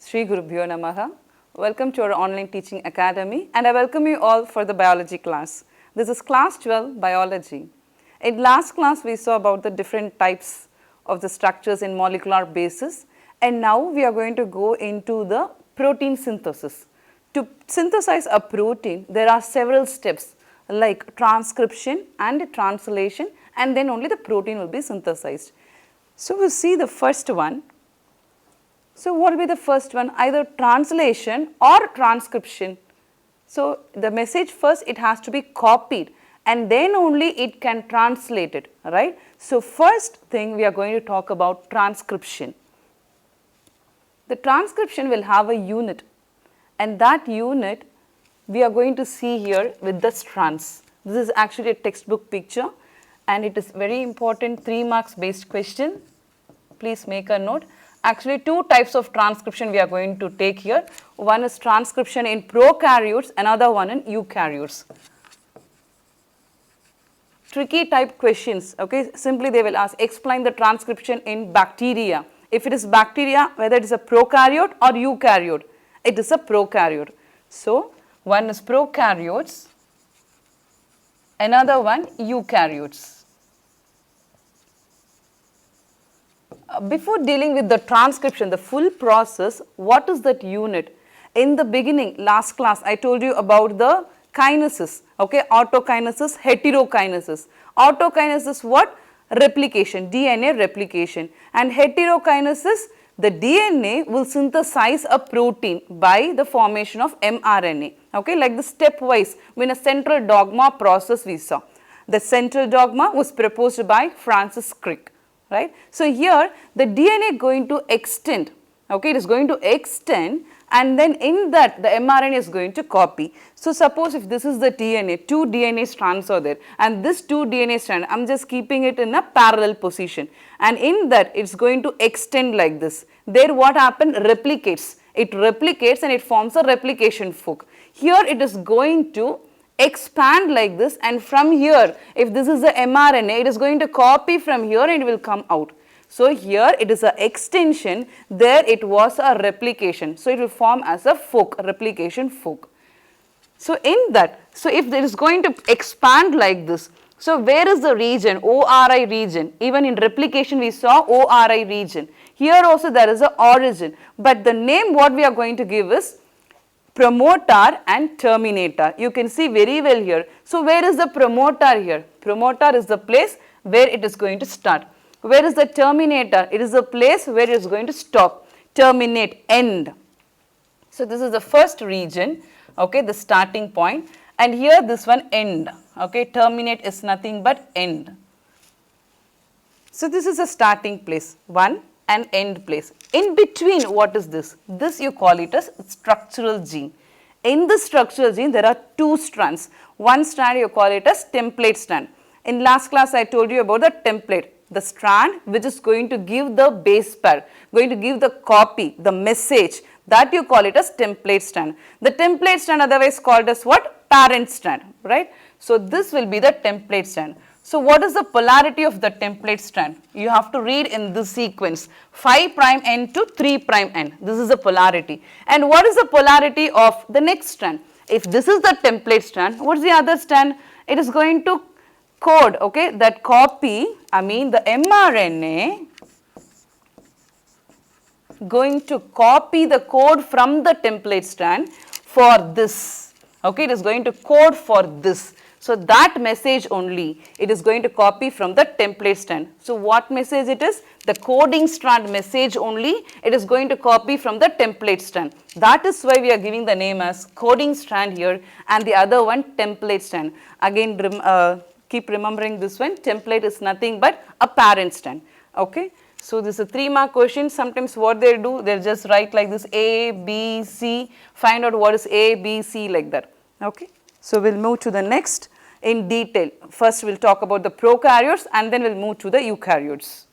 Shri Gurubhyo Namaha. Welcome to our online teaching academy, and I welcome you all for the biology class. This is class 12 biology. In last class we saw about the different types of the structures in molecular basis, and now we are going to go into the protein synthesis. To synthesize a protein there are several steps like transcription and translation, and then only the protein will be synthesized. So we will see the first one. So what will be the first one? Either translation or transcription. So the message first it has to be copied and then only it can translate it, right. So first thing we are going to talk about transcription. The transcription will have a unit, and that unit we are going to see here with the strands. This is actually a textbook picture and it is very important 3 marks based question. Please make a note. Actually, two types of transcription we are going to take here. One is transcription in prokaryotes, another one in eukaryotes. Tricky type questions, okay. Simply they will ask, explain the transcription in bacteria. If it is bacteria, whether it is a prokaryote or eukaryote, it is a prokaryote. So, one is prokaryotes, another one eukaryotes. Before dealing with the transcription, the full process, what is that unit? In the beginning, last class, I told you about the kinases, okay, autokinesis, heterokinesis. Autokinesis what? Replication, DNA replication, and heterokinesis, the DNA will synthesize a protein by the formation of mRNA, okay, like the stepwise when a central dogma process we saw. The central dogma was proposed by Francis Crick. Right. So, here the DNA going to extend, okay, it is going to extend, and then in that the mRNA is going to copy. So, suppose if this is the DNA, 2 DNA strands are there, and this 2 DNA strand, I am just keeping it in a parallel position, and in that it is going to extend like this. There what happened? Replicates. It replicates and it forms a replication fork. Here it is going to expand like this, and from here, if this is the mRNA, it is going to copy from here and it will come out. So, here it is a extension, there it was a replication. So, it will form as a fork, replication fork. So, in that, so if it is going to expand like this, so where is the region? ORI region. Even in replication we saw ORI region. Here also there is a origin, but the name what we are going to give is promoter and terminator. You can see very well here. So, where is the promoter here? Promoter is the place where it is going to start. Where is the terminator? It is the place where it is going to stop, terminate, end. So, this is the first region, okay, the starting point, and here this one end, okay, terminate is nothing but end. So, this is a starting place, one, and end place. In between, what is this? This you call it as structural gene. In the structural gene there are 2 strands. One strand you call it as template strand. In last class I told you about the template, the strand which is going to give the base pair, going to give the copy, the message, that you call it as template strand. The template strand otherwise called as what? Parent strand, right. So, this will be the template strand. So, what is the polarity of the template strand? You have to read in this sequence 5' end to 3' end. This is the polarity. And what is the polarity of the next strand? If this is the template strand, what is the other strand? It is going to code, okay, that copy, I mean the mRNA going to copy the code from the template strand for this, okay, it is going to code for this. So, that message only it is going to copy from the template strand. So, what message it is? The coding strand message only it is going to copy from the template strand. That is why we are giving the name as coding strand here, and the other one template strand. Again keep remembering this one, template is nothing but a parent strand, okay. So, this is a 3 mark question. Sometimes what they do, they will just write like this A, B, C, find out what is A, B, C like that, okay. So, we will move to the next in detail. First we will talk about the prokaryotes and then we will move to the eukaryotes.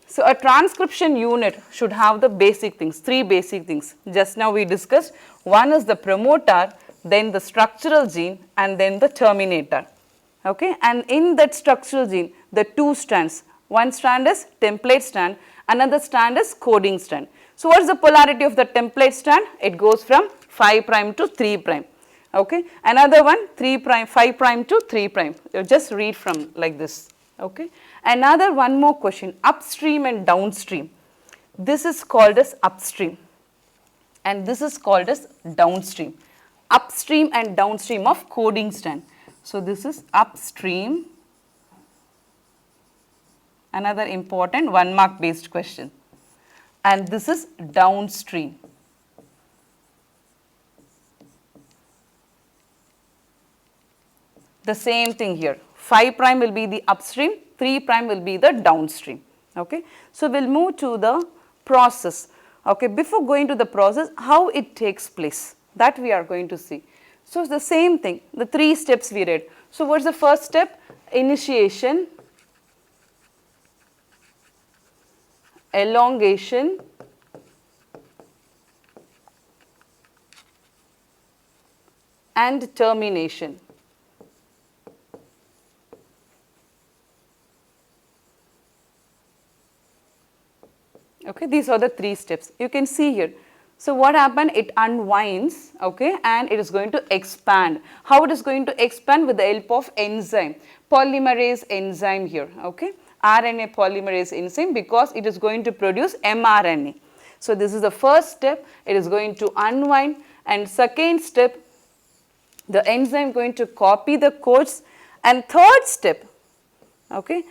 So, a transcription unit should have the basic things, 3 basic things. Just now we discussed, one is the promoter, then the structural gene, and then the terminator, okay. And in that structural gene, the 2 strands, One strand is template strand, another strand is coding strand. So, what is the polarity of the template strand? It goes from 5 prime to 3 prime. Okay. Another one 3 prime, 5 prime to 3 prime. You just read from like this. Okay. Another one more question, upstream and downstream. This is called as upstream and this is called as downstream. Upstream and downstream of coding strand. So, this is upstream, another important 1 mark based question, and this is downstream. The same thing here, 5 prime will be the upstream, 3 prime will be the downstream. Okay. So, we will move to the process. Okay. Before going to the process, how it takes place, that we are going to see. So, it's the same thing, the 3 steps we read. So, what is the first step? Initiation, elongation, and termination. Okay, these are the 3 steps. You can see here. So, what happened? It unwinds, okay, and it is going to expand. How it is going to expand? With the help of enzyme, polymerase enzyme here, okay, RNA polymerase enzyme, because it is going to produce mRNA. So, this is the first step. It is going to unwind, and second step, the enzyme going to copy the codes, and third step, okay,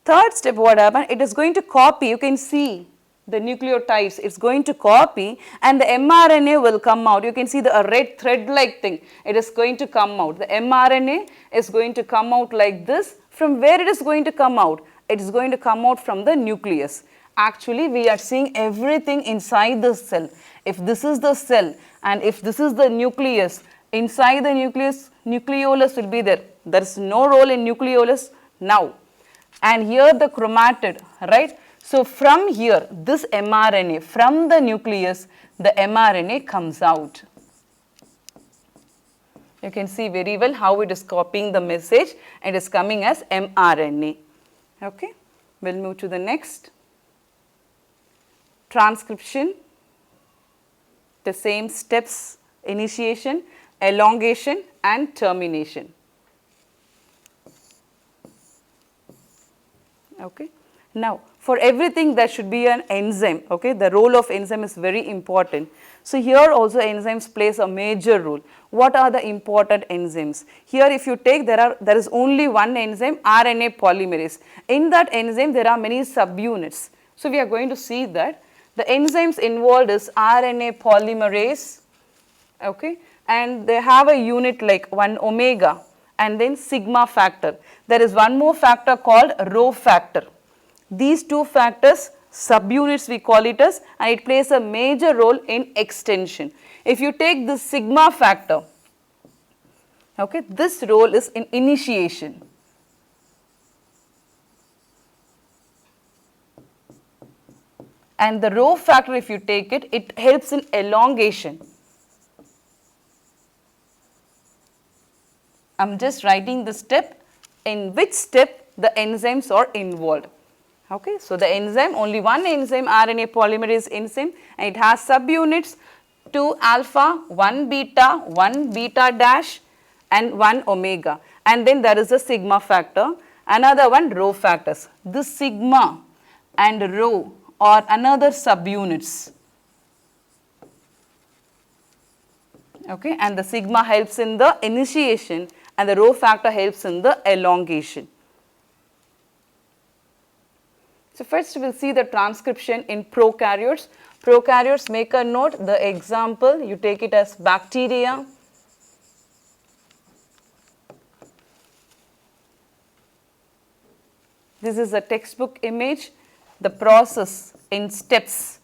third step what happened? It is going to copy, you can see the nucleotides, it is going to copy and the mRNA will come out. You can see the red thread like thing, it is going to come out. The mRNA is going to come out like this. From where it is going to come out? It is going to come out from the nucleus. Actually, we are seeing everything inside the cell. If this is the cell and if this is the nucleus, inside the nucleus, nucleolus will be there. There is no role in nucleolus now. And here the chromatid, right? So, from here, this mRNA, from the nucleus, the mRNA comes out. You can see very well how it is copying the message. It is coming as mRNA. Okay. We will move to the next. Transcription, the same steps, initiation, elongation and termination. Okay. Now, for everything there should be an enzyme, okay. The role of enzyme is very important. So, here also enzymes plays a major role. What are the important enzymes? Here if you take, there is only one enzyme, RNA polymerase. In that enzyme there are many subunits. So, we are going to see that the enzymes involved is RNA polymerase, okay, and they have a unit like 1 omega and then sigma factor. There is one more factor called rho factor. These 2 factors, subunits we call it as, and it plays a major role in extension. If you take the sigma factor, okay, this role is in initiation. And the rho factor, if you take it, it helps in elongation. I am just writing the step, in which step the enzymes are involved. Okay. So, the enzyme, only one enzyme, RNA polymerase enzyme, and it has subunits 2 alpha, 1 beta dash and 1 omega, and then there is a sigma factor, another one rho factors. This sigma and rho are another subunits. Okay. And the sigma helps in the initiation and the rho factor helps in the elongation. So, first we will see the transcription in prokaryotes. Prokaryotes, make a note, the example you take it as bacteria, this is a textbook image, the process in steps,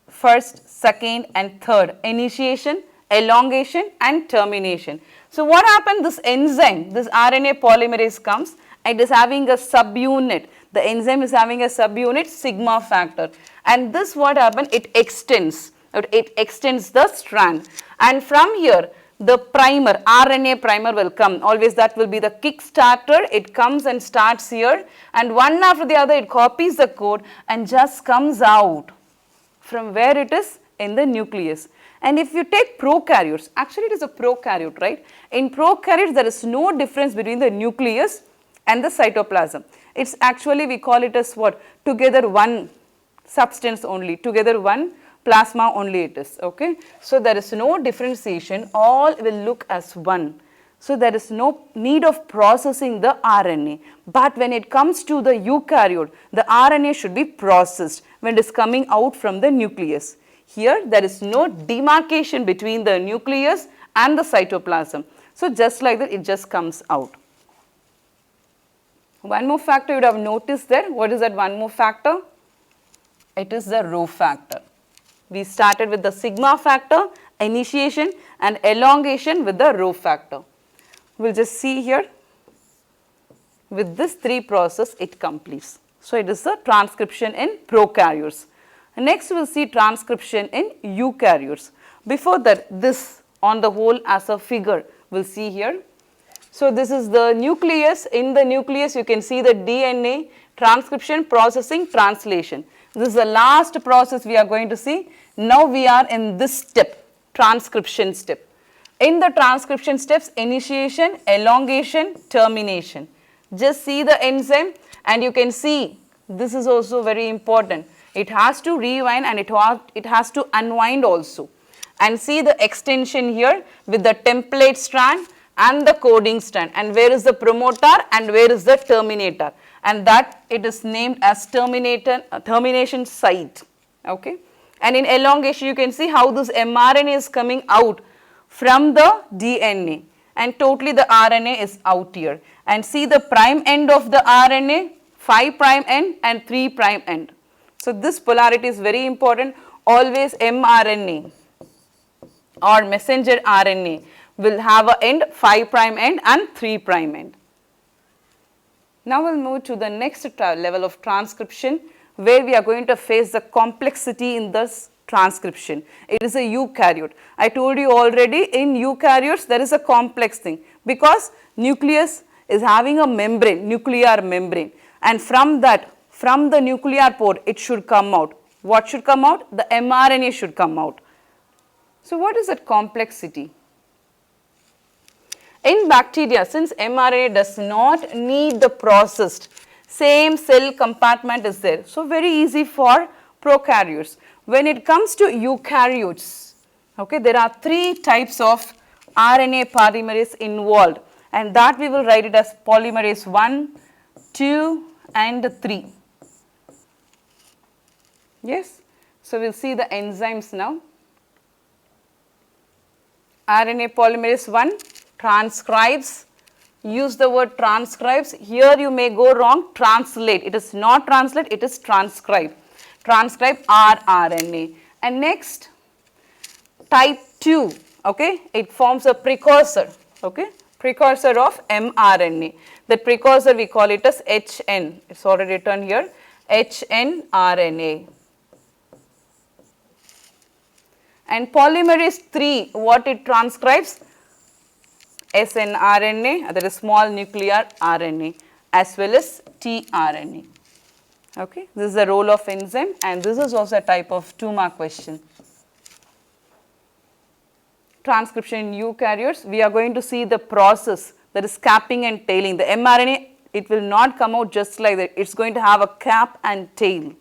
first, second and third, initiation, elongation and termination. So, what happened? This enzyme, this RNA polymerase comes, it is having a subunit. The enzyme is having a subunit sigma factor, and this what happened? It extends the strand, and from here the primer, RNA primer will come. Always that will be the kickstarter. It comes and starts here, and one after the other it copies the code and just comes out from where it is in the nucleus. And if you take prokaryotes, actually it is a prokaryote, right? In prokaryotes there is no difference between the nucleus and the cytoplasm. It's actually, we call it as what? Together one substance only, together one plasma only it is, okay. So there is no differentiation, all will look as one. So there is no need of processing the RNA. But when it comes to the eukaryote, the RNA should be processed when it is coming out from the nucleus. Here there is no demarcation between the nucleus and the cytoplasm. So just like that it just comes out. One more factor you would have noticed there. What is that one more factor? It is the rho factor. We started with the sigma factor, initiation, and elongation with the rho factor. We will just see here, with this 3 process it completes. So it is the transcription in prokaryotes. Next we will see transcription in eukaryotes. Before that, this on the whole as a figure we will see here. So this is the nucleus. In the nucleus you can see the DNA, transcription, processing, translation. This is the last process we are going to see. Now we are in this step, transcription step. In the transcription steps, initiation, elongation, termination. Just see the enzyme and you can see this is also very important. It has to rewind and it has to unwind also. And see the extension here with the template strand and the coding strand, and where is the promoter and where is the terminator, and that it is named as termination site, okay. And in elongation you can see how this mRNA is coming out from the DNA, and totally the RNA is out here. And see the prime end of the RNA, 5' end and 3' end. So this polarity is very important. Always mRNA or messenger RNA will have a end, 5' end and 3' end. Now we will move to the next level of transcription, where we are going to face the complexity in this transcription. It is a eukaryote. I told you already, in eukaryotes there is a complex thing, because nucleus is having a membrane, nuclear membrane, and from that, from the nuclear pore it should come out. What should come out? The mRNA should come out. So what is that complexity? In bacteria, since mRNA does not need the processed, same cell compartment is there. So very easy for prokaryotes. When it comes to eukaryotes, okay, there are 3 types of RNA polymerase involved, and that we will write it as polymerase 1, 2 and 3. Yes. So we will see the enzymes now. RNA polymerase 1 transcribes, use the word transcribes. Here you may go wrong, translate. It is not translate, it is transcribe. Transcribe rRNA. And next, type 2, okay, it forms a precursor, okay, precursor of mRNA. The precursor we call it as HN, it is already written here, HNRNA. And polymerase 3, what it transcribes? snRNA, that is small nuclear RNA, as well as tRNA. Okay, this is the role of enzyme, and this is also a type of 2-mark question. Transcription in eukaryotes, we are going to see the process, that is capping and tailing. The mRNA, it will not come out just like that, it is going to have a cap and tail.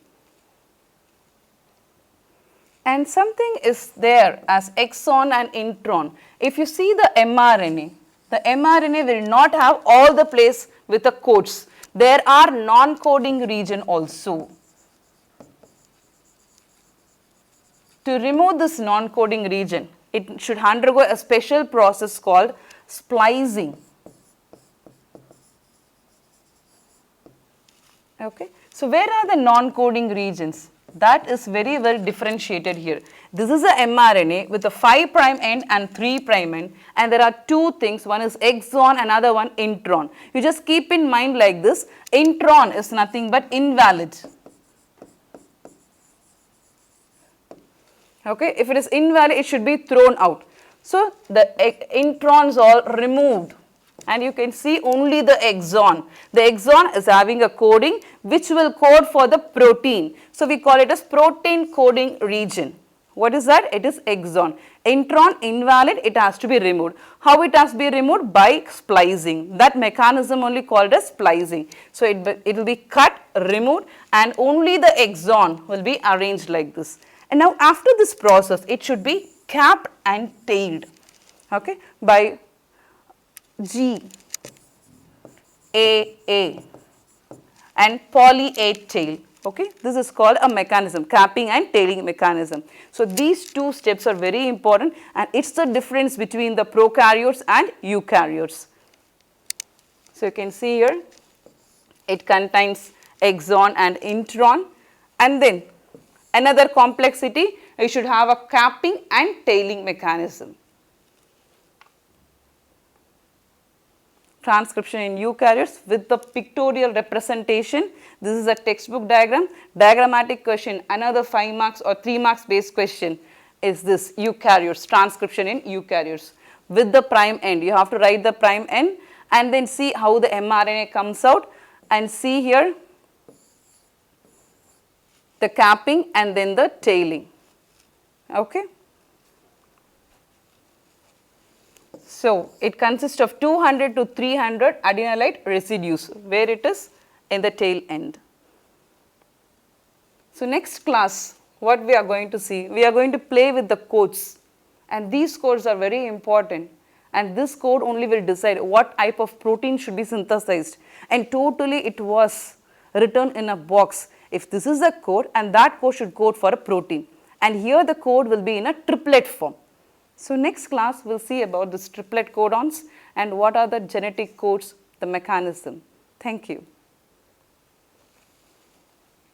And something is there as exon and intron. If you see the mRNA will not have all the place with the codes. There are non-coding region also. To remove this non-coding region, it should undergo a special process called splicing. Okay. So where are the non-coding regions? That is very well differentiated here. This is a mRNA with a 5' end and 3' end, and there are 2 things, one is exon, another one intron. You just keep in mind like this, intron is nothing but invalid. Okay, if it is invalid, it should be thrown out. So the introns are removed and you can see only the exon. The exon is having a coding which will code for the protein. So we call it as protein coding region. What is that? It is exon. Intron invalid, it has to be removed. How it has to be removed? By splicing. That mechanism only called as splicing. So it will be cut, removed, and only the exon will be arranged like this. And now after this process, it should be capped and tailed, okay, by GAA and poly A tail. Okay, this is called a mechanism, capping and tailing mechanism. So these two steps are very important, and it's the difference between the prokaryotes and eukaryotes. So you can see here, it contains exon and intron, and then another complexity, you should have a capping and tailing mechanism. Transcription in eukaryotes with the pictorial representation. This is a textbook diagram. Diagrammatic question, another 5 marks or 3 marks based question is this eukaryotes, transcription in eukaryotes with the prime end. You have to write the prime end and then see how the mRNA comes out, and see here the capping and then the tailing. Okay. So it consists of 200 to 300 adenylate residues where it is in the tail end. So next class, what we are going to see, we are going to play with the codes, and these codes are very important, and this code only will decide what type of protein should be synthesized, and totally it was written in a box. If this is the code, and that code should code for a protein, and here the code will be in a triplet form. So next class we will see about this triplet codons and what are the genetic codes, the mechanism. Thank you.